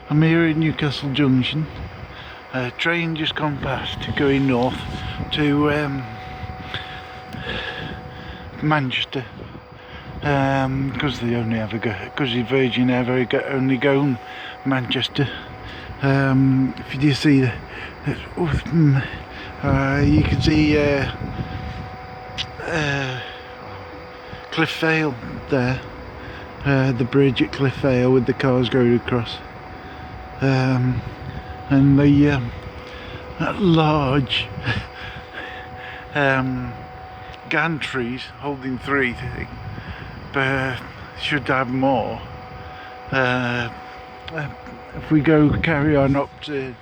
I'm here at Newcastle junction. Train just gone past going north to Manchester, because they only ever go, because the Virgin ever only go Manchester. If you see you can see Cliff Vale there, the bridge at Cliff Vale with the cars going across, and the large gantries holding three, but should have more. If we carry on up to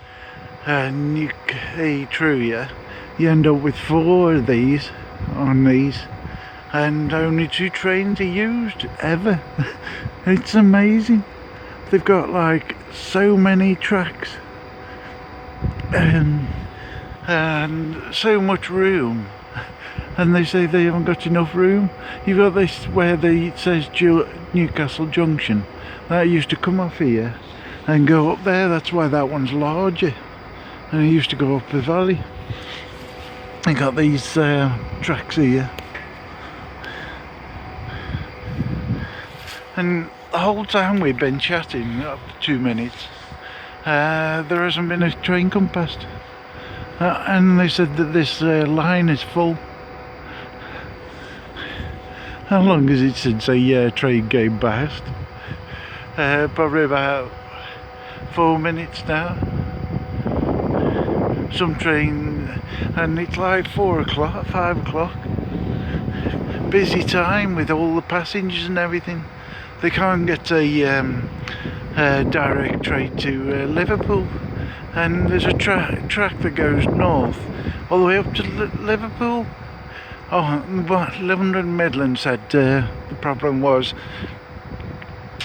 crewe, you end up with 4 of these on these, and only 2 trains are used ever. It's amazing. They've got like so many tracks and so much room, and they say they haven't got enough room. You've got this where it says Newcastle junction. That used to come off here and go up there. That's why that one's larger, and it used to go up the valley. They got these tracks here, and the whole time we've been chatting up to 2 minutes, there hasn't been a train come past, and they said that this line is full. How long is it since a train came past? Probably about 4 minutes now. Some train, and it's like 4 o'clock, 5 o'clock. Busy time with all the passengers and everything. They can't get a direct train to Liverpool, and there's a track that goes north all the way up to Liverpool. Oh, but London Midland said the problem was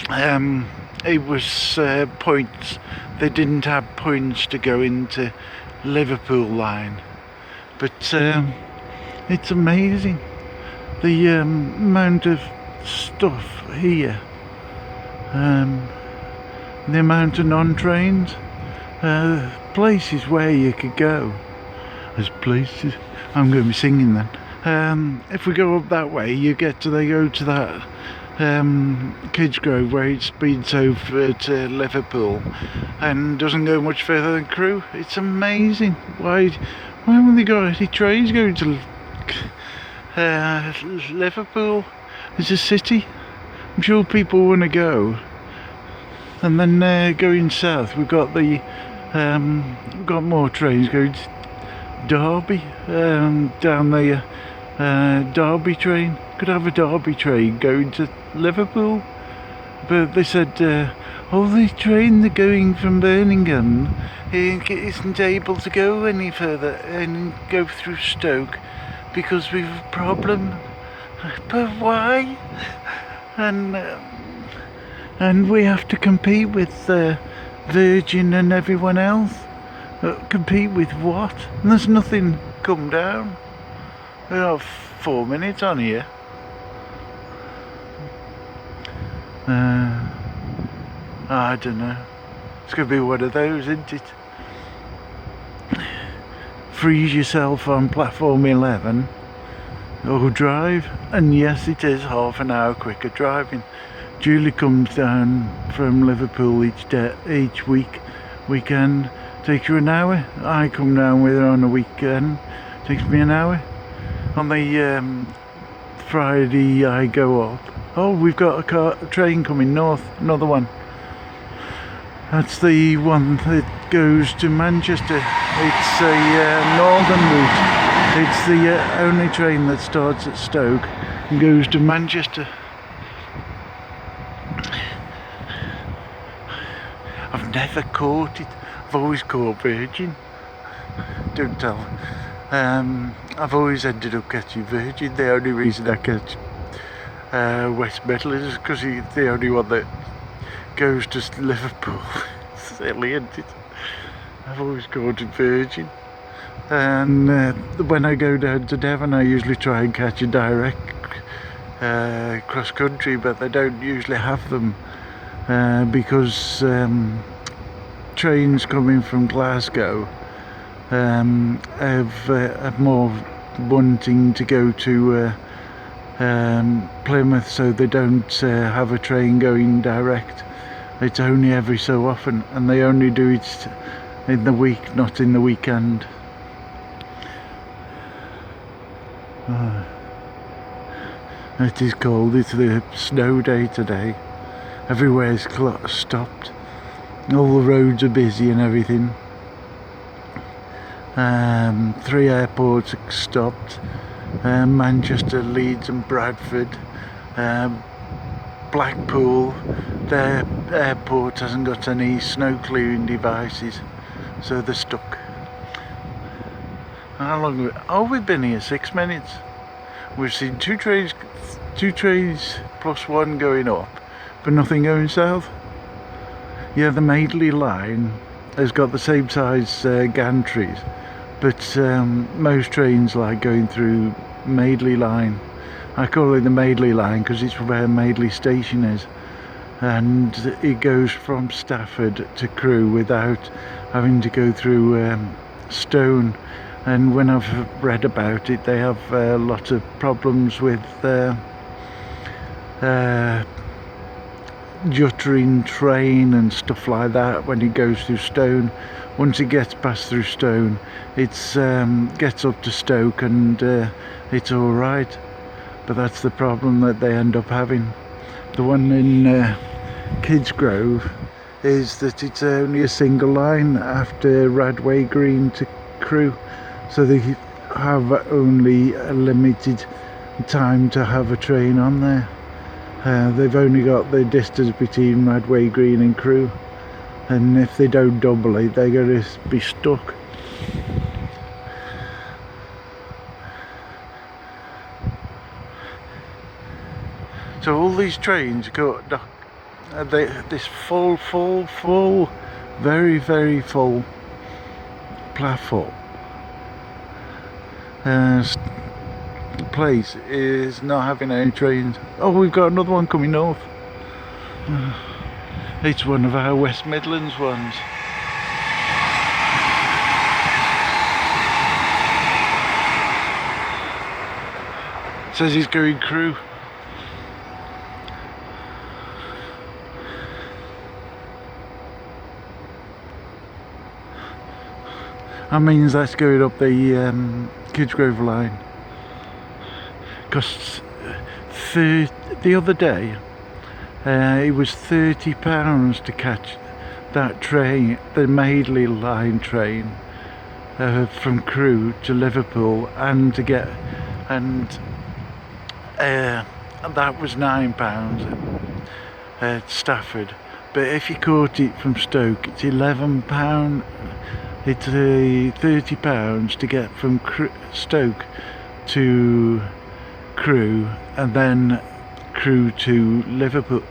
it was points. They didn't have points to go into Liverpool line, but it's amazing the amount of stuff here, the amount of non-trains, places where you could go. There's places. I'm going to be singing then. If we go up that way, they go to that Kids Grove where it's been so to Liverpool, and doesn't go much further than Crewe. It's amazing. Why haven't they got any trains going to Liverpool? It's a city. I'm sure people want to go. And then going south, we've got we've got more trains going to Derby, down there. Derby train. Could have a Derby train going to Liverpool, but they said the train they're going from Birmingham isn't able to go any further and go through Stoke because we've a problem. But why? And we have to compete with Virgin and everyone else. Compete with what? And there's nothing come down. We have 4 minutes on here. I don't know. It's going to be one of those, isn't it? Freeze yourself on platform 11 or drive, and yes, it is half an hour quicker driving. Julie comes down from Liverpool each weekend, takes her an hour. I come down with her on a weekend, takes me an hour. On the Friday I go up. Oh, we've got a train coming north, another one. That's the one that goes to Manchester. It's a northern route. It's the only train that starts at Stoke and goes to Manchester. I've never caught it. I've always caught Virgin. Don't tell. I've always ended up catching Virgin. The only reason I catch West Midlands is because he's the only one that goes to Liverpool. Silly, isn't it? I've always caught Virgin. And when I go down to Devon, I usually try and catch a direct cross country, but they don't usually have them because trains coming from Glasgow have more wanting to go to Plymouth, so they don't have a train going direct. It's only every so often, and they only do it in the week, not in the weekend. It is cold. It's the snow day today. Everywhere's stopped. All the roads are busy and everything. 3 airports are stopped. Manchester, Leeds and Bradford. Blackpool, their airport hasn't got any snow clearing devices, so they're stuck. How long have we... Oh, we've been here 6 minutes. We've seen two trains plus one going up, but nothing going south. Yeah, the Madeley line has got the same size gantries, but most trains like going through Madeley line. I call it the Madeley line because it's where Madeley station is, and it goes from Stafford to Crewe without having to go through Stone. And when I've read about it, they have lots of problems with juttering train and stuff like that when it goes through Stone. Once it gets past through Stone, it's gets up to Stoke and it's alright, but that's the problem that they end up having. The one in Kidsgrove is that it's only a single line after Radway Green to Crewe, so they have only a limited time to have a train on there. They've only got the distance between Radway Green and Crewe, and if they don't double it, they're going to be stuck. So all these trains go this full, very full platform. The place is not having any trains. Oh, we've got another one coming north. It's one of our West Midlands ones. It says he's going Crewe. That means that's going up the Kidsgrove line. Because the other day it was £30 to catch that train, the Madeley line train from Crewe to Liverpool, and to get that was £9 at Stafford. But if you caught it from Stoke, it's £11. It's £30 to get from Stoke to Crewe, and then Crewe to Liverpool.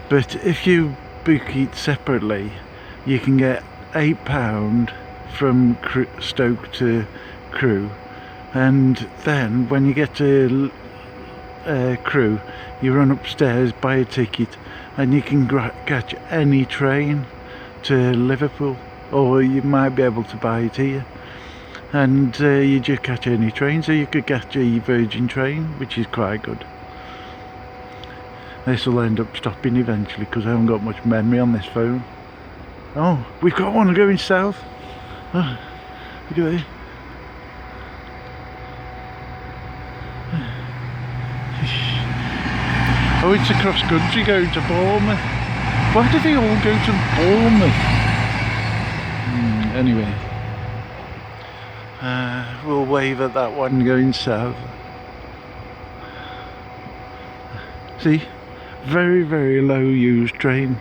But if you book it separately, you can get £8 from Stoke to Crewe, and then when you get to Crewe, you run upstairs, buy a ticket, and you can catch any train to Liverpool. Or you might be able to buy it here, and you just catch any train. So you could catch a Virgin train, which is quite good. This will end up stopping eventually because I haven't got much memory on this phone. Oh, we've got one going south. Oh, look at it. Oh, it's across country going to Bournemouth. Why do they all go to Bournemouth? Anyway, we'll wave at that one going south. See, very low used train.